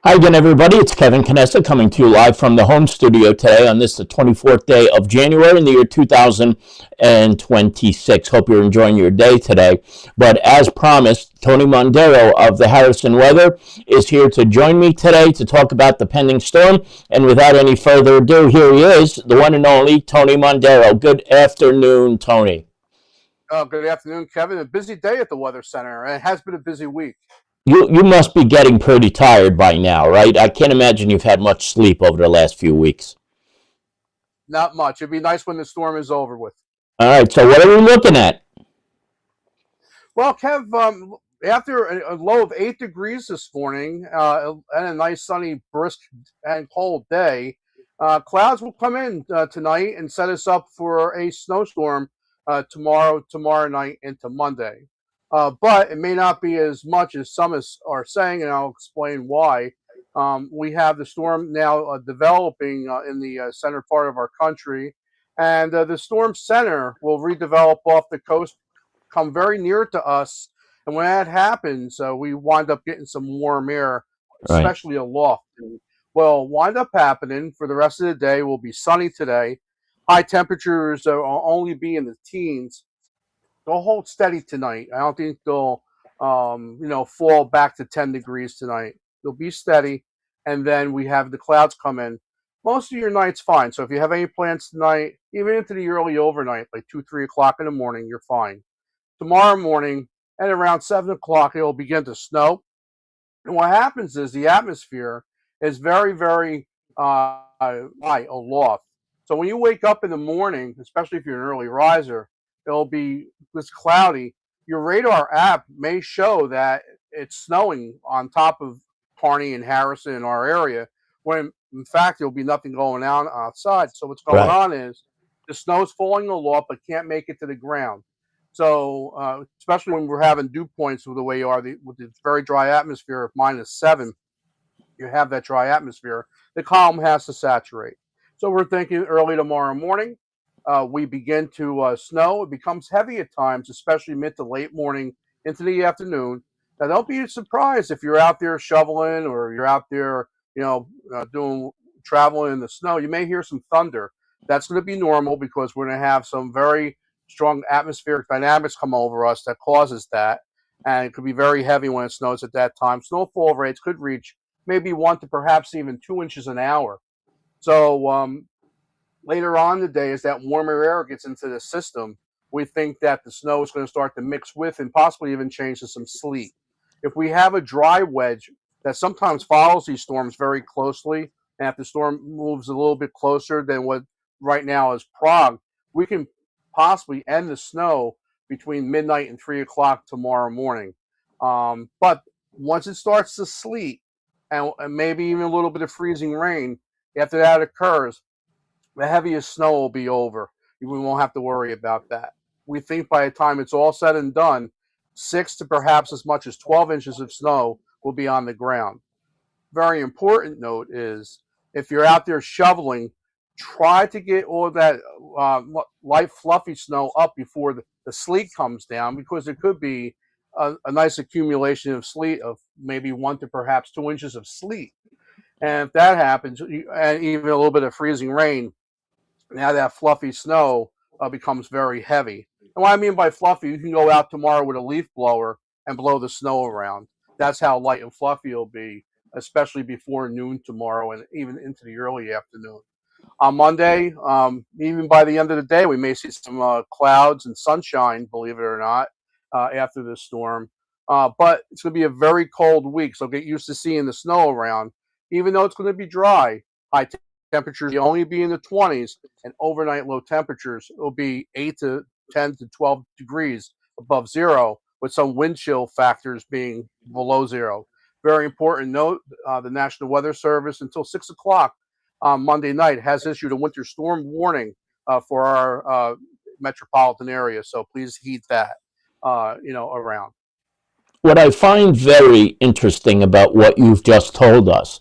Hi again, everybody. It's Kevin Canessa coming to you live from the home studio today on this, the 24th day of January in the year 2026. Hope you're enjoying your day today. But as promised, Tony Mondaro of the Harrison Weather is here to join me today to talk about the pending storm. And without any further ado, here he is, the one and only Tony Mondaro. Good afternoon, Tony. Good afternoon, Kevin. A busy day at the Weather Center. It has been a busy week. You must be getting pretty tired by now, right? I can't imagine you've had much sleep over the last few weeks. Not much. It'd be nice when the storm is over with. All right, so what are we looking at? Well, Kev, after a low of 8 degrees this morning and a nice sunny, brisk, and cold day, clouds will come in tonight and set us up for a snowstorm tomorrow night into Monday. But it may not be as much as some are saying, and I'll explain why. We have the storm now developing in the center part of our country, and the storm center will redevelop off the coast, come very near to us. And when that happens, we wind up getting some warm air, Right. especially aloft. And will wind up happening for the rest of the day. Will be sunny today. High temperatures will only be in the teens. They'll hold steady tonight. I don't think they'll, fall back to 10 degrees tonight. They'll be steady, and then we have the clouds come in. Most of your night's fine. So if you have any plans tonight, even into the early overnight, like 2, 3 o'clock in the morning, you're fine. Tomorrow morning at around 7 o'clock, it'll begin to snow. And what happens is the atmosphere is very, very high aloft. So when you wake up in the morning, especially if you're an early riser, it'll be this cloudy. Your radar app may show that it's snowing on top of Kearney and Harrison in our area, when in fact there'll be nothing going on outside. So what's going Right. on is the snow's falling aloft but can't make it to the ground. So especially when we're having dew points with the way you are, with the very dry atmosphere of -7, you have that dry atmosphere, the column has to saturate. So we're thinking early tomorrow morning, we begin to snow. It becomes heavy at times, especially mid to late morning into the afternoon. Now, don't be surprised if you're out there shoveling or you're out there, doing traveling in the snow. You may hear some thunder. That's going to be normal because we're going to have some very strong atmospheric dynamics come over us that causes that. And it could be very heavy when it snows at that time. Snowfall rates could reach maybe 1 to perhaps even 2 inches an hour. So later on today, as that warmer air gets into the system, we think that the snow is going to start to mix with and possibly even change to some sleet. If we have a dry wedge that sometimes follows these storms very closely, and if the storm moves a little bit closer than what right now is Prague, we can possibly end the snow between midnight and 3 o'clock tomorrow morning. But once it starts to sleet, and maybe even a little bit of freezing rain, after that occurs, the heaviest snow will be over. We won't have to worry about that. We think by the time it's all said and done, 6 to perhaps as much as 12 inches of snow will be on the ground. Very important note is if you're out there shoveling, try to get all that light, fluffy snow up before the sleet comes down, because there could be a nice accumulation of sleet of maybe 1 to perhaps 2 inches of sleet. And if that happens, and even a little bit of freezing rain, now that fluffy snow becomes very heavy. And what I mean by fluffy, you can go out tomorrow with a leaf blower and blow the snow around. That's how light and fluffy it'll be, especially before noon tomorrow and even into the early afternoon. On Monday, even by the end of the day, we may see some clouds and sunshine, believe it or not, after this storm. But it's going to be a very cold week, so get used to seeing the snow around. Even though it's going to be dry, high temperatures will only be in the 20s, and overnight low temperatures will be 8 to 10 to 12 degrees above zero, with some wind chill factors being below zero. Very important note, the National Weather Service until 6 o'clock on Monday night has issued a winter storm warning for our metropolitan area, so please heed that, around. What I find very interesting about what you've just told us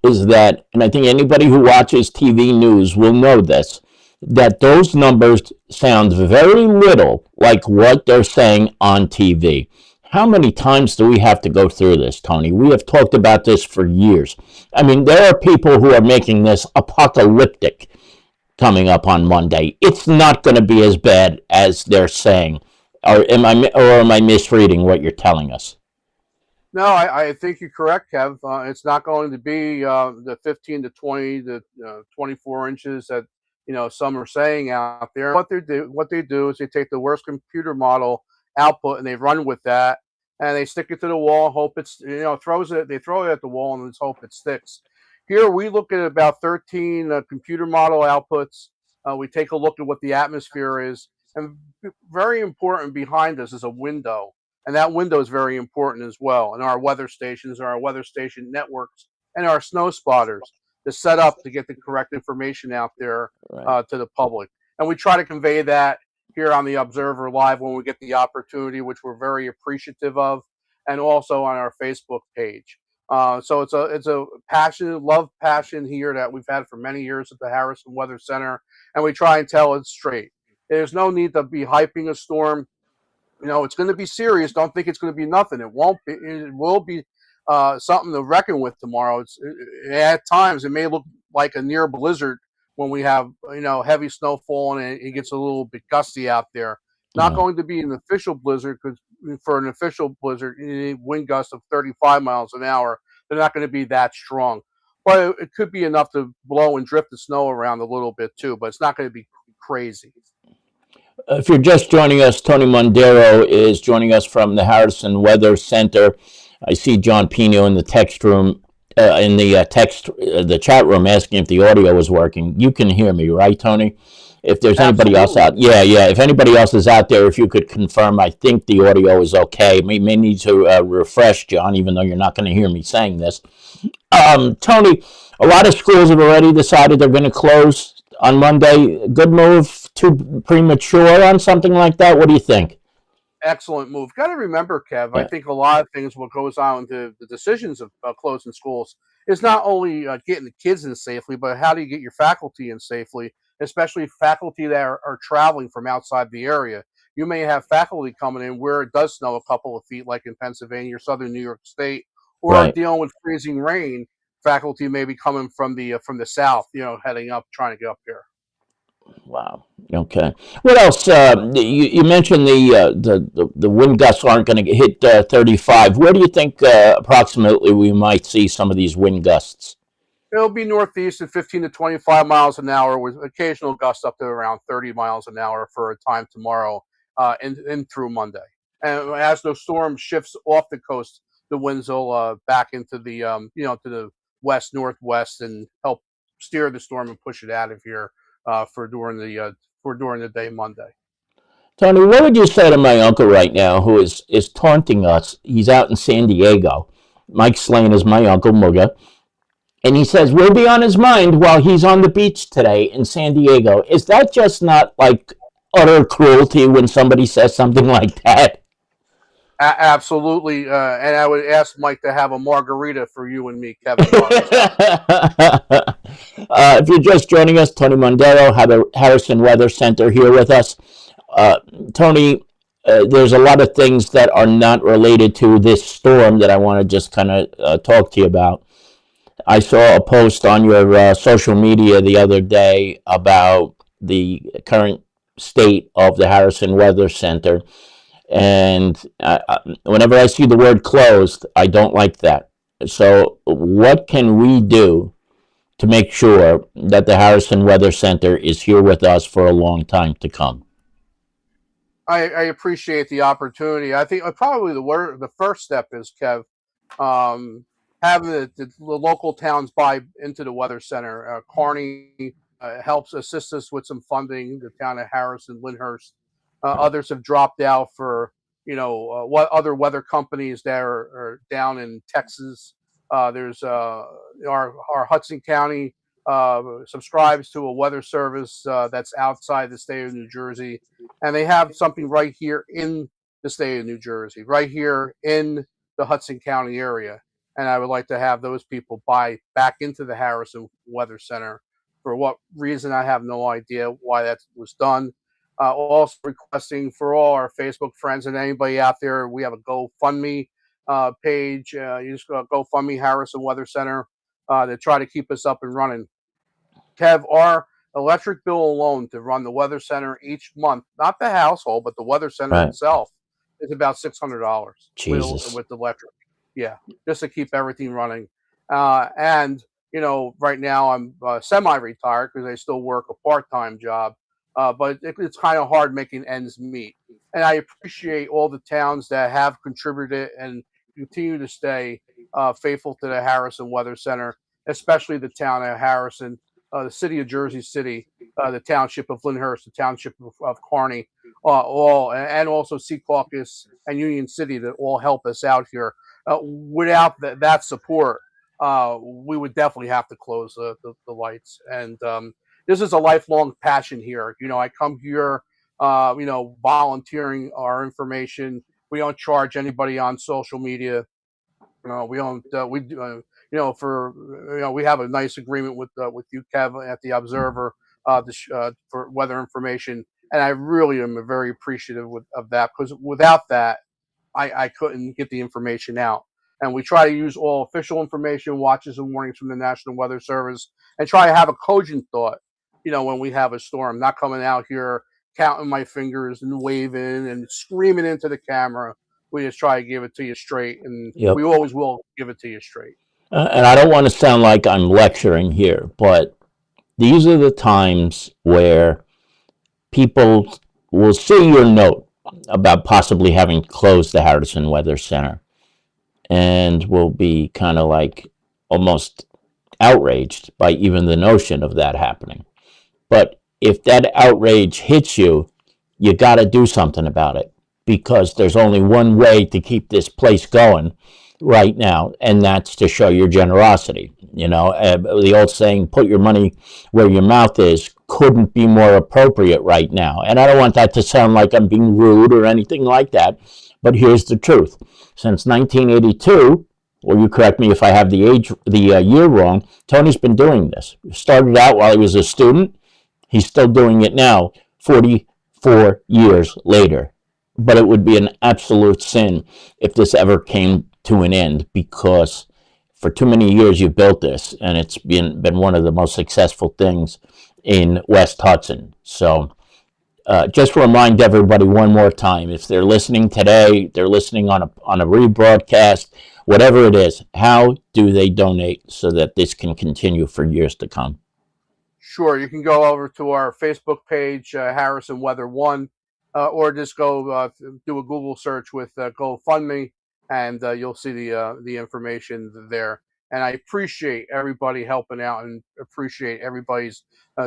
is that, and I think anybody who watches TV news will know this, that those numbers sound very little like what they're saying on TV. How many times do we have to go through this, Tony? We have talked about this for years. I mean, there are people who are making this apocalyptic coming up on Monday. It's not going to be as bad as they're saying. Or am I misreading what you're telling us? No, I think you're correct, Kev. It's not going to be the 15 to 20 to 24 inches that some are saying out there. What they do is they take the worst computer model output and they run with that and they stick it to the wall. Hope it's throws it. They throw it at the wall and just hope it sticks. Here we look at about 13 computer model outputs. We take a look at what the atmosphere is, and very important behind us is a window, and that window is very important as well. And our weather stations, our weather station networks, and our snow spotters to set up to get the correct information out there Right. to the public. And we try to convey that here on the Observer Live when we get the opportunity, which we're very appreciative of, and also on our Facebook page. So it's a passion here that we've had for many years at the Harrison Weather Center, and we try and tell it straight. There's no need to be hyping a storm. It's going to be serious. Don't think it's going to be nothing. It won't be. It will be something to reckon with tomorrow. At times it may look like a near blizzard when we have heavy snowfall and it gets a little bit gusty out there. Not Yeah. going to be an official blizzard because for an official blizzard you need wind gusts of 35 miles an hour. They're not going to be that strong, but it could be enough to blow and drift the snow around a little bit too. But it's not going to be crazy. If you're just joining us, Tony Mondaro is joining us from the Harrison Weather Center. I see John Pino in the text room, the chat room, asking if the audio is working. You can hear me, right, Tony? If there's anybody else Absolutely. out, yeah, yeah. If anybody else is out there, if you could confirm, I think the audio is okay. May need to refresh, John, even though you're not going to hear me saying this. Tony, a lot of schools have already decided they're going to close on Monday. Good move? Too premature on something like that? What do you think? Excellent move. Got to remember, Kev. I Yeah. think a lot of things what goes on into the decisions of closing schools is not only getting the kids in safely, but how do you get your faculty in safely, especially faculty that are traveling from outside the area. You may have faculty coming in where it does snow a couple of feet, like in Pennsylvania or southern New York State, or Right. dealing with freezing rain. Faculty may be coming from the south, heading up, trying to get up here. Wow. Okay. What else? You mentioned the wind gusts aren't going to hit 35. Where do you think approximately we might see some of these wind gusts? It'll be northeast at 15 to 25 miles an hour with occasional gusts up to around 30 miles an hour for a time tomorrow and through Monday. And as the storm shifts off the coast, the winds will back into the to the west northwest and help steer the storm and push it out of here for during the day Monday. Tony, what would you say to my uncle right now who is taunting us? He's out in San Diego. Mike Slane is my uncle, Mugga. And he says, we'll be on his mind while he's on the beach today in San Diego. Is that just not like utter cruelty when somebody says something like that? Absolutely, and I would ask Mike to have a margarita for you and me, Kevin, while he's out. If you're just joining us, Tony Mondaro, Harrison Weather Center here with us. Uh, Tony, there's a lot of things that are not related to this storm that I want to just kind of talk to you about. I saw a post on your social media the other day about the current state of the Harrison Weather Center. And whenever I see the word closed, I don't like that. So, what can we do to make sure that the Harrison Weather Center is here with us for a long time to come? I appreciate the opportunity. I think probably the first step is, Kev, um, having the local towns buy into the weather center. Kearney helps assist us with some funding. The town of Harrison, Lyndhurst, others have dropped out for what other weather companies that are down in Texas. There's our Hudson County subscribes to a weather service that's outside the state of New Jersey, and they have something right here in the state of New Jersey, right here in the Hudson County area. And I would like to have those people buy back into the Harrison Weather Center. For what reason, I have no idea why that was done. Also requesting for all our Facebook friends and anybody out there, we have a GoFundMe page. You just go GoFundMe Harrison Weather Center to try to keep us up and running. Kev, our electric bill alone to run the weather center each month, not the household, but the weather center Right. itself, is about $600 Jesus. with electric. Yeah, just to keep everything running. And right now I'm semi-retired because I still work a part-time job, but it's kind of hard making ends meet. And I appreciate all the towns that have contributed and continue to stay faithful to the Harrison Weather Center, especially the town of Harrison, the city of Jersey City, the township of Lyndhurst, the township of Kearney, all and also Secaucus and Union City that all help us out here. Without that support, we would definitely have to close the lights. And this is a lifelong passion here. I come here, volunteering our information. We don't charge anybody on social media. We don't. We do. We have a nice agreement with you, Kev, at the Observer, for weather information, and I really am very appreciative of that because without that, I couldn't get the information out. And we try to use all official information, watches and warnings from the National Weather Service, and try to have a cogent thought. When we have a storm, not coming out here counting my fingers and waving and screaming into the camera. We just try to give it to you straight, and we Yep. always will give it to you straight. And I don't want to sound like I'm lecturing here, but these are the times where people will see your note about possibly having closed the Harrison Weather Center and will be kind of like almost outraged by even the notion of that happening. But if that outrage hits you, you got to do something about it because there's only one way to keep this place going right now, and that's to show your generosity. The old saying, put your money where your mouth is, couldn't be more appropriate right now. And I don't want that to sound like I'm being rude or anything like that, but here's the truth. Since 1982, or you correct me if I have the year wrong, Tony's been doing this. Started out while he was a student. He's still doing it now, 44 years later. But it would be an absolute sin if this ever came to an end because for too many years you built this and it's been one of the most successful things in West Hudson. So just remind everybody one more time, if they're listening today, they're listening on a rebroadcast, whatever it is, how do they donate so that this can continue for years to come? Sure, you can go over to our Facebook page, Harrison Weather One, or just go do a Google search with GoFundMe, and you'll see the information there. And I appreciate everybody helping out, and appreciate everybody's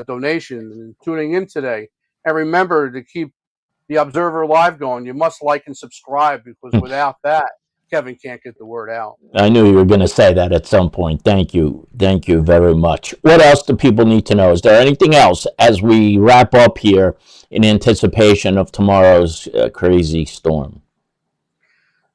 donation and tuning in today. And remember to keep the Observer Live going. You must like and subscribe because without that, Kevin can't get the word out. I knew you were going to say that at some point. Thank you. Thank you very much. What else do people need to know? Is there anything else as we wrap up here in anticipation of tomorrow's crazy storm?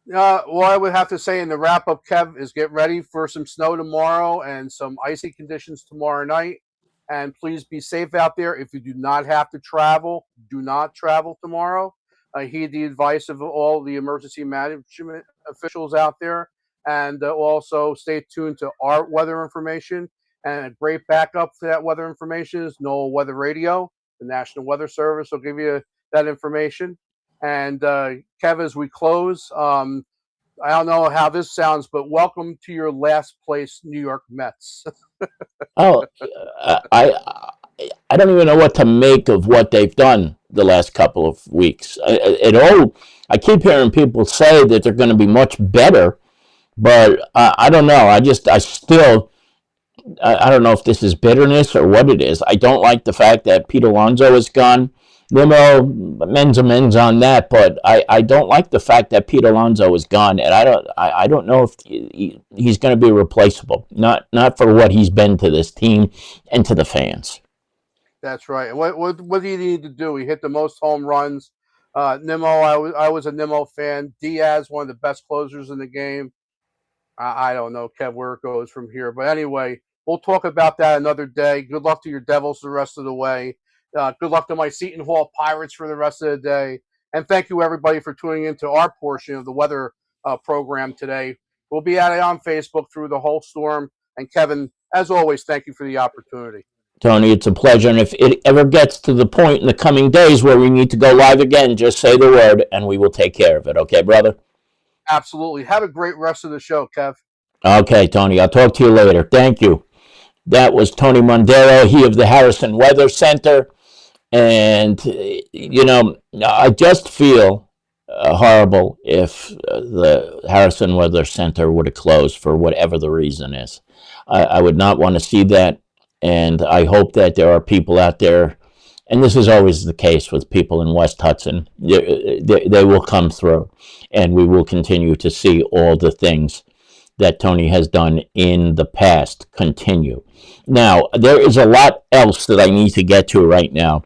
Well, I would have to say in the wrap up, Kev, is get ready for some snow tomorrow and some icy conditions tomorrow night. And please be safe out there. If you do not have to travel, do not travel tomorrow. Heed the advice of all the emergency management officials out there. And also stay tuned to our weather information. And a great backup for that weather information is NOAA Weather Radio. The National Weather Service will give you that information. And Kev, as we close, I don't know how this sounds, but welcome to your last place, New York Mets. Oh, I don't even know what to make of what they've done the last couple of weeks. I keep hearing people say that they're going to be much better, but I don't know. I still I don't know if this is bitterness or what it is. I don't like the fact that Pete Alonso is gone. Limo, men's on that, but I don't like the fact that Pete Alonso is gone, and I don't know if he's going to be replaceable. Not for what he's been to this team and to the fans. That's right. What do you need to do? He hit the most home runs. Nimmo, I was a Nimmo fan. Diaz, one of the best closers in the game. I don't know, Kev, where it goes from here. But anyway, we'll talk about that another day. Good luck to your Devils the rest of the way. Good luck to my Seton Hall Pirates for the rest of the day. And thank you, everybody, for tuning into our portion of the weather program today. We'll be at it on Facebook through the whole storm. And Kevin, as always, thank you for the opportunity. Tony, it's a pleasure. And if it ever gets to the point in the coming days where we need to go live again, just say the word and we will take care of it. Okay, brother? Absolutely. Have a great rest of the show, Kev. Okay, Tony, I'll talk to you later. Thank you. That was Tony Mondaro, he of the Harrison Weather Center. And, I just feel horrible if the Harrison Weather Center would have closed for whatever the reason is. I would not want to see that. And I hope that there are people out there, and this is always the case with people in West Hudson, they will come through, and we will continue to see all the things that Tony has done in the past continue. Now, there is a lot else that I need to get to right now.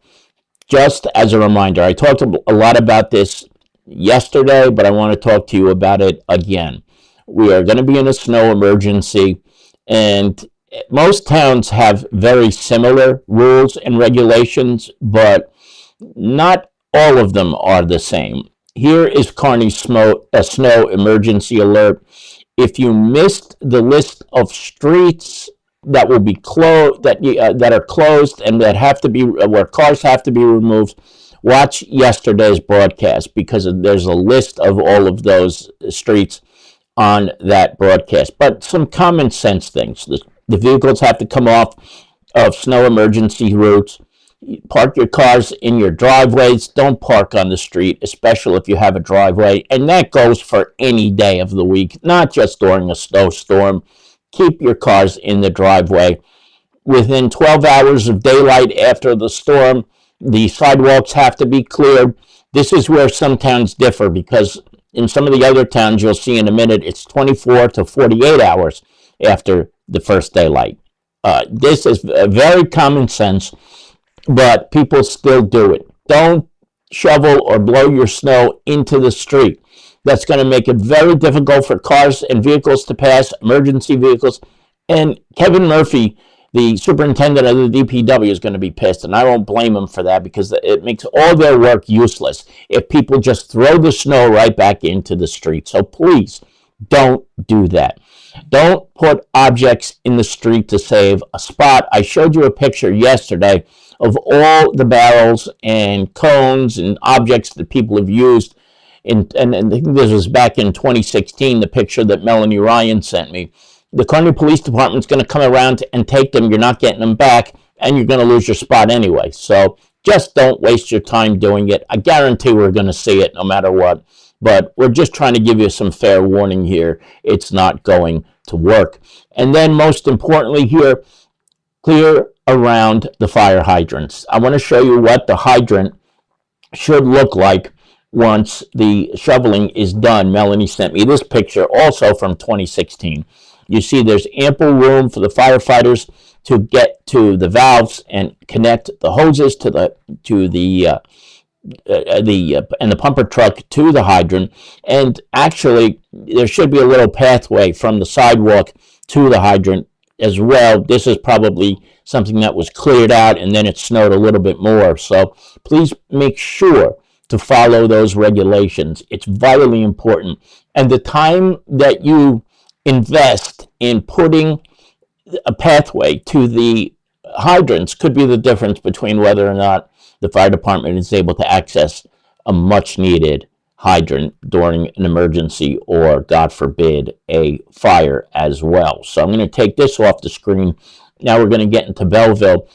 Just as a reminder, I talked a lot about this yesterday, but I want to talk to you about it again. We are going to be in a snow emergency, and most towns have very similar rules and regulations, but not all of them are the same. Here is Kearney's snow emergency alert. If you missed the list of streets that will be closed, that are closed and that have to be where cars have to be removed, watch yesterday's broadcast because there's a list of all of those streets on that broadcast. But some common sense things: the vehicles have to come off of snow emergency routes. Park your cars in your driveways. Don't park on the street, especially if you have a driveway. And that goes for any day of the week, not just during a snowstorm. Keep your cars in the driveway. Within 12 hours of daylight after the storm, the sidewalks have to be cleared. This is where some towns differ, because in some of the other towns you'll see in a minute, it's 24 to 48 hours after the first daylight. This is very common sense, but people still do it. Don't shovel or blow your snow into the street. That's going to make it very difficult for cars and vehicles to pass, emergency vehicles. And Kevin Murphy, the superintendent of the DPW, is going to be pissed, and I won't blame him for that because it makes all their work useless if people just throw the snow right back into the street. So please don't do that. Don't put objects in the street to save a spot. I showed you a picture yesterday of all the barrels and cones and objects that people have used. And I think this was back in 2016, the picture that Melanie Ryan sent me. The Kearney Police Department's going to come around and take them. You're not getting them back, and you're going to lose your spot anyway. So just don't waste your time doing it. I guarantee we're going to see it no matter what. But we're just trying to give you some fair warning here. It's not going to work. And then most importantly here, clear around the fire hydrants. I want to show you what the hydrant should look like once the shoveling is done. Melanie sent me this picture also from 2016. You see there's ample room for the firefighters to get to the valves and connect the hoses to the pumper truck to the hydrant. And actually, there should be a little pathway from the sidewalk to the hydrant as well. This is probably something that was cleared out and then it snowed a little bit more. So please make sure to follow those regulations. It's vitally important. And the time that you invest in putting a pathway to the hydrants could be the difference between whether or not the fire department is able to access a much needed hydrant during an emergency or, God forbid, a fire as well. So I'm going to take this off the screen. Now we're going to get into Belleville.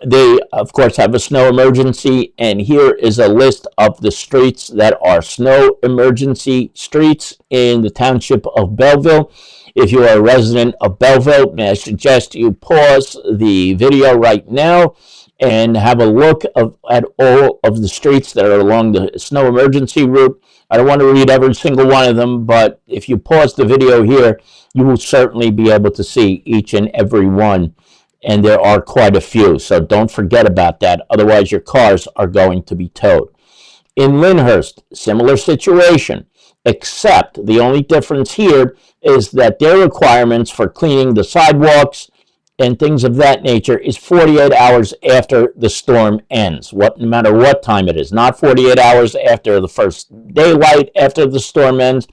They, of course, have a snow emergency, and here is a list of the streets that are snow emergency streets in the township of Belleville. If you are a resident of Belleville, may I suggest you pause the video right now and have a look at all of the streets that are along the snow emergency route. I don't want to read every single one of them, but if you pause the video here, you will certainly be able to see each and every one. And there are quite a few, so don't forget about that. Otherwise, your cars are going to be towed. In Lyndhurst, similar situation, except the only difference here is that their requirements for cleaning the sidewalks and things of that nature is 48 hours after the storm ends. No matter what time it is, not 48 hours after the first daylight after the storm ends.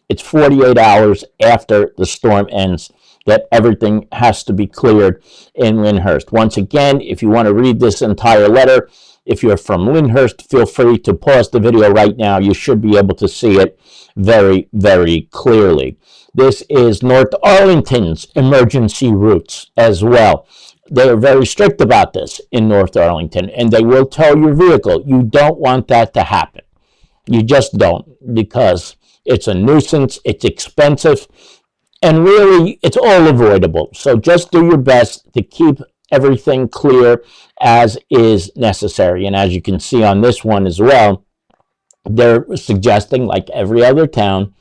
It's 48 hours after the storm ends that everything has to be cleared in Lyndhurst. Once again, if you want to read this entire letter, if you're from Lyndhurst, feel free to pause the video right now. You should be able to see it very, very clearly. This is North Arlington's emergency routes as well. They are very strict about this in North Arlington, and they will tell your vehicle, you don't want that to happen. You just don't, because it's a nuisance, it's expensive, and really, it's all avoidable. So just do your best to keep everything clear as is necessary. And as you can see on this one as well, they're suggesting, like every other town,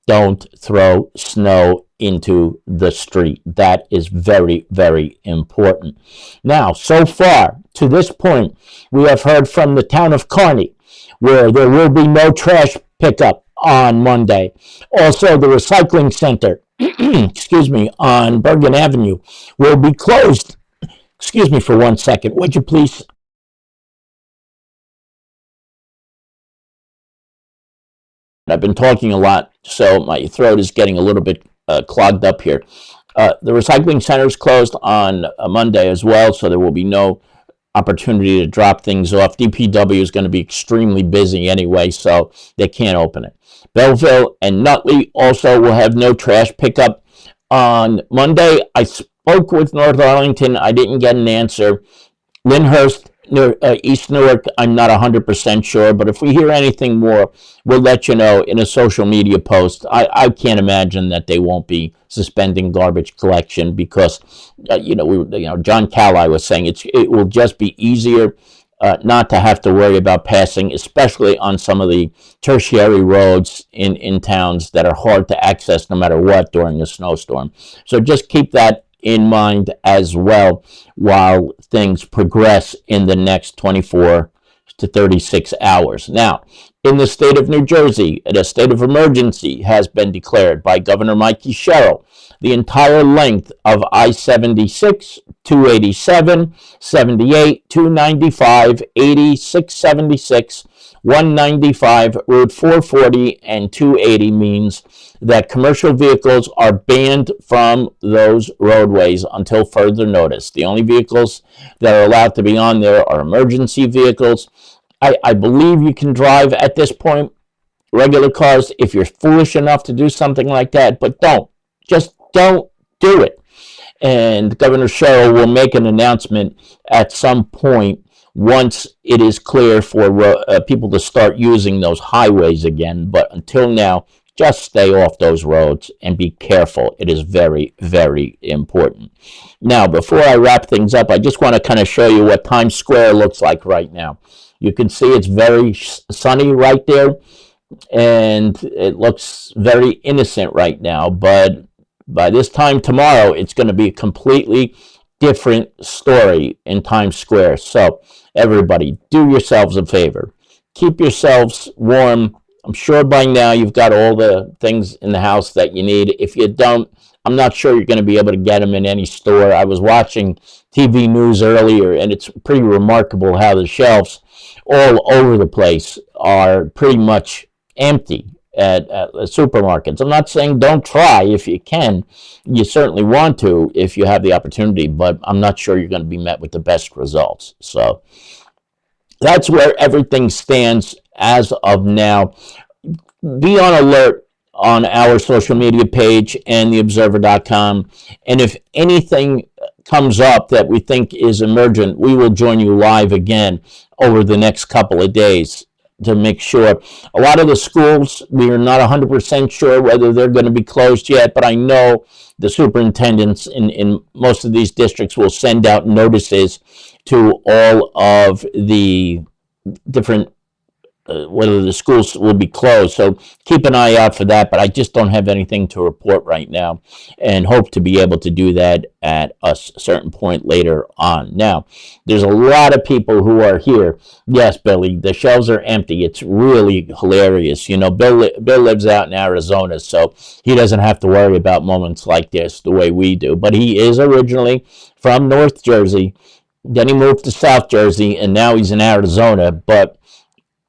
don't throw snow into the street. That is very, very important. Now, so far, to this point, we have heard from the town of Kearney, where there will be no trash pickup on Monday. Also, the recycling center, excuse me, on Bergen Avenue will be closed. Excuse me for 1 second. Would you please? I've been talking a lot, so my throat is getting a little bit clogged up here. The recycling center is closed on a Monday as well, so there will be no opportunity to drop things off. DPW is going to be extremely busy anyway, so they can't open it. Belleville and Nutley also will have no trash pickup on Monday. I spoke with North Arlington. I didn't get an answer. Lyndhurst, East Newark, I'm not 100% sure, but if we hear anything more, we'll let you know in a social media post. I can't imagine that they won't be suspending garbage collection because, John Cali was saying it will just be easier not to have to worry about passing, especially on some of the tertiary roads in towns that are hard to access no matter what during a snowstorm. So just keep that in mind as well while things progress in the next 24 to 36 hours. Now, in the state of New Jersey, a state of emergency has been declared by Governor Mikey Sherrill. The entire length of I-76, 287, 78, 295, 80, 676, 195, Route 440, and 280 means that commercial vehicles are banned from those roadways until further notice. The only vehicles that are allowed to be on there are emergency vehicles. I believe you can drive at this point regular cars if you're foolish enough to do something like that, but don't. Just don't do it. And Governor Sherrill will make an announcement at some point once it is clear for people to start using those highways again. But until now, just stay off those roads and be careful. It is very, very important. Now, before I wrap things up, I just want to kind of show you what Times Square looks like right now. You can see it's very sunny right there, and it looks very innocent right now. But by this time tomorrow, it's going to be a completely different story in Times Square. So, everybody, do yourselves a favor. Keep yourselves warm. I'm sure by now you've got all the things in the house that you need. If you don't, I'm not sure you're going to be able to get them in any store. I was watching TV news earlier, and it's pretty remarkable how the shelves all over the place are pretty much empty at supermarkets. I'm not saying don't try if you can. You certainly want to if you have the opportunity, but I'm not sure you're going to be met with the best results. So that's where everything stands as of now. Be on alert on our social media page and theobserver.com. And if anything comes up that we think is emergent, we will join you live again over the next couple of days to make sure. A lot of the schools, we are not 100% sure whether they're going to be closed yet, but I know the superintendents in most of these districts will send out notices to all of the different whether the schools will be closed. So keep an eye out for that. But I just don't have anything to report right now, and hope to be able to do that at a certain point later on. Now, there's a lot of people who are here. Yes, Billy, the shelves are empty. It's really hilarious. You know, Bill lives out in Arizona, so he doesn't have to worry about moments like this the way we do. But he is originally from North Jersey. Then he moved to South Jersey, and now he's in Arizona. But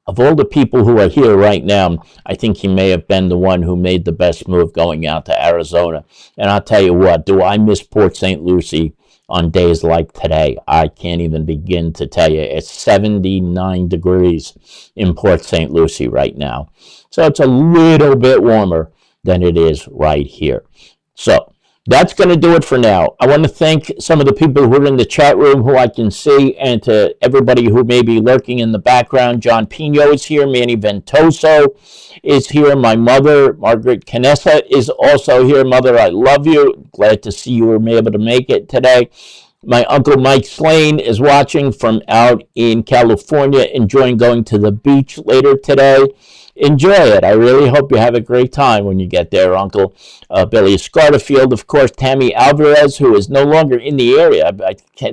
of all the people who are here right now, I think he may have been the one who made the best move going out to Arizona. And I'll tell you what, do I miss Port St. Lucie on days like today? I can't even begin to tell you. It's 79 degrees in Port St. Lucie right now. So it's a little bit warmer than it is right here. So that's going to do it for now. I want to thank some of the people who are in the chat room who I can see, and to everybody who may be lurking in the background. John Pino is here. Manny Ventoso is here. My mother, Margaret Canessa, is also here. Mother, I love you. Glad to see you were able to make it today. My uncle Mike Slane is watching from out in California, enjoying going to the beach later today. Enjoy it. I really hope you have a great time when you get there, Uncle. Billy Scarterfield, of course, Tammy Alvarez, who is no longer in the area.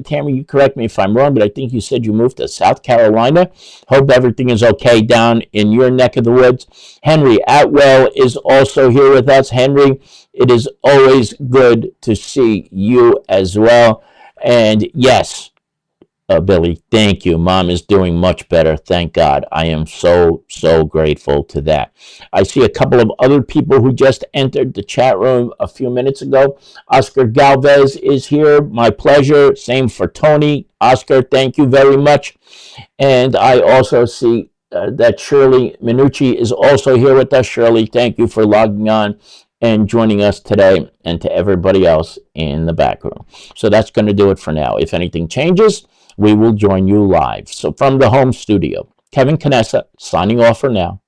Tammy, you correct me if I'm wrong, but I think you said you moved to South Carolina. Hope everything is okay down in your neck of the woods. Henry Atwell is also here with us. Henry, it is always good to see you as well. And yes, Billy, thank you. Mom is doing much better. Thank God. I am so, so grateful to that. I see a couple of other people who just entered the chat room a few minutes ago. Oscar Galvez is here. My pleasure. Same for Tony. Oscar, thank you very much. And I also see that Shirley Minucci is also here with us. Shirley, thank you for logging on and joining us today, and to everybody else in the back room. So that's going to do it for now. If anything changes, we will join you live. So from the home studio, Kevin Canessa signing off for now.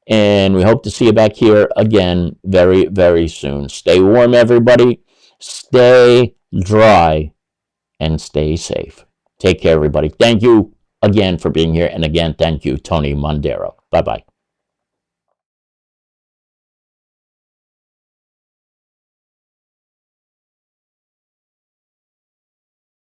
And we hope to see you back here again very, very soon. Stay warm, everybody. Stay dry and stay safe. Take care, everybody. Thank you again for being here. And again, thank you, Tony Mondaro. Bye-bye.